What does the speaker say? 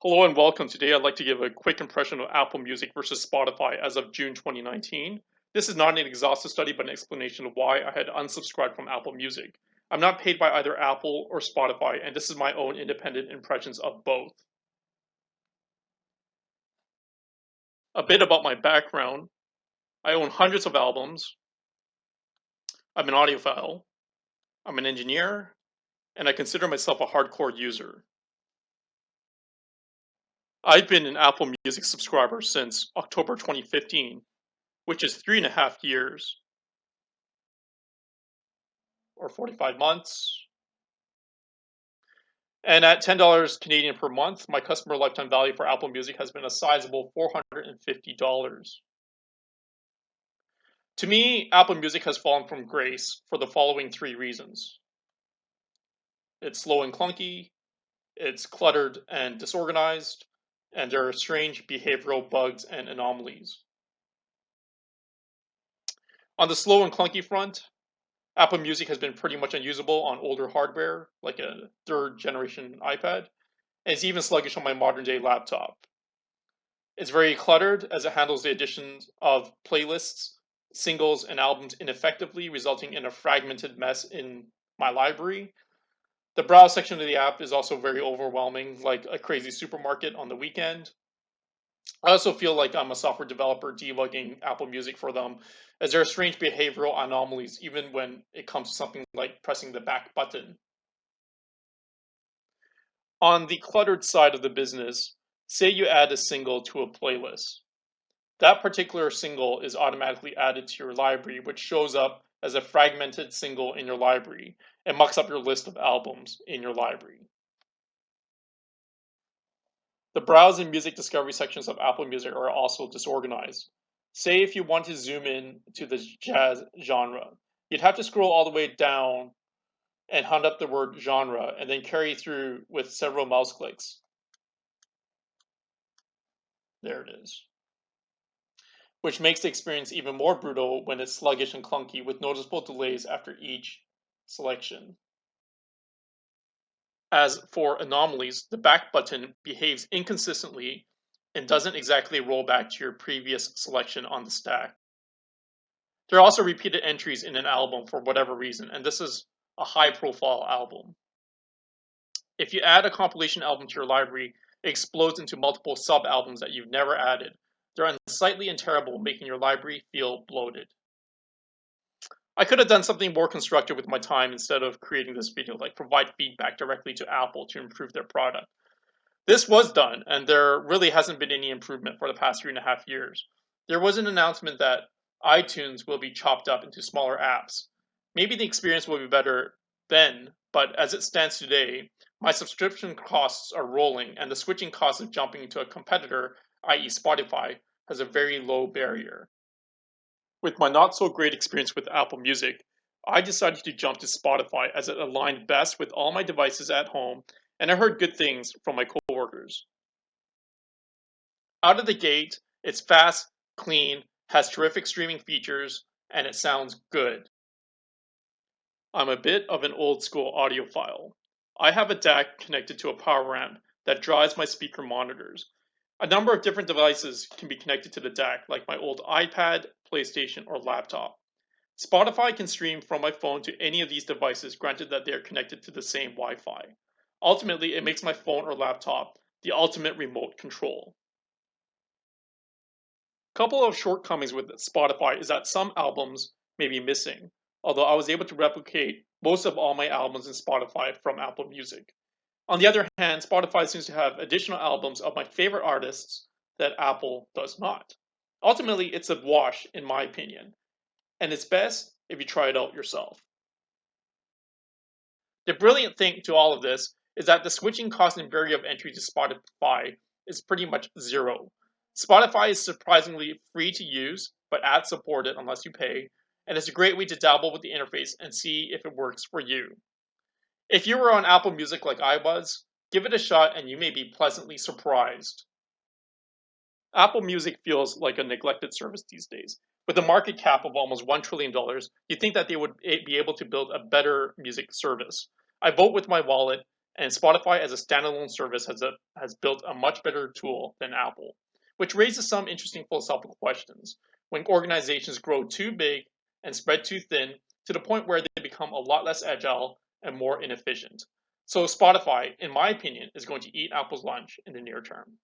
Hello and welcome. Today I'd like to give a quick impression of Apple Music versus Spotify as of June 2019. This is not an exhaustive study, but an explanation of why I had unsubscribed from Apple Music. I'm not paid by either Apple or Spotify, and this is my own independent impressions of both. A bit about my background. I own hundreds of albums. I'm an audiophile. I'm an engineer, and I consider myself a hardcore user. I've been an Apple Music subscriber since October 2015, which is 3.5 years or 45 months. And at $10 Canadian per month, my customer lifetime value for Apple Music has been a sizable $450. To me, Apple Music has fallen from grace for the following three reasons. It's slow and clunky, it's cluttered and disorganized, and there are strange behavioral bugs and anomalies. On the slow and clunky front, Apple Music has been pretty much unusable on older hardware, like a third generation iPad, and it's even sluggish on my modern day laptop. It's very cluttered as it handles the additions of playlists, singles, and albums ineffectively, resulting in a fragmented mess in my library. The browse section of the app is also very overwhelming, like a crazy supermarket on the weekend. I also feel like I'm a software developer debugging Apple Music for them, as there are strange behavioral anomalies even when it comes to something like pressing the back button. On the cluttered side of the business, say you add a single to a playlist. That particular single is automatically added to your library, which shows up as a fragmented single in your library and mucks up your list of albums in your library. The browse and music discovery sections of Apple Music are also disorganized. Say if you want to zoom in to the jazz genre, you'd have to scroll all the way down and hunt up the word genre and then carry through with several mouse clicks. There it is. Which makes the experience even more brutal when it's sluggish and clunky with noticeable delays after each selection. As for anomalies, the back button behaves inconsistently and doesn't exactly roll back to your previous selection on the stack. There are also repeated entries in an album for whatever reason, and this is a high profile album. If you add a compilation album to your library, it explodes into multiple sub albums that you've never added. They're unsightly and terrible, making your library feel bloated. I could have done something more constructive with my time instead of creating this video, like provide feedback directly to Apple to improve their product. This was done, and there really hasn't been any improvement for the past 3.5 years. There was an announcement that iTunes will be chopped up into smaller apps. Maybe the experience will be better then, but as it stands today, my subscription costs are rolling, and the switching cost of jumping into a competitor, i.e., Spotify, has a very low barrier. With my not so great experience with Apple Music, I decided to jump to Spotify as it aligned best with all my devices at home, and I heard good things from my coworkers. Out of the gate, it's fast, clean, has terrific streaming features, and it sounds good. I'm a bit of an old school audiophile. I have a DAC connected to a power amp that drives my speaker monitors. A number of different devices can be connected to the DAC, like my old iPad, PlayStation, or laptop. Spotify can stream from my phone to any of these devices, granted that they are connected to the same Wi Fi. Ultimately, it makes my phone or laptop the ultimate remote control. A couple of shortcomings with Spotify is that some albums may be missing, although I was able to replicate most of all my albums in Spotify from Apple Music. On the other hand, Spotify seems to have additional albums of my favorite artists that Apple does not. Ultimately, it's a wash, in my opinion, and it's best if you try it out yourself. The brilliant thing to all of this is that the switching cost and barrier of entry to Spotify is pretty much zero. Spotify is surprisingly free to use, but ad supported unless you pay, and it's a great way to dabble with the interface and see if it works for you. If you were on Apple Music like I was, give it a shot and you may be pleasantly surprised. Apple Music feels like a neglected service these days. With a market cap of almost $1 trillion, you'd think that they would be able to build a better music service. I vote with my wallet, and Spotify as a standalone service has built a much better tool than Apple, which raises some interesting philosophical questions. When organizations grow too big and spread too thin to the point where they become a lot less agile and more inefficient. So Spotify, in my opinion, is going to eat Apple's lunch in the near term.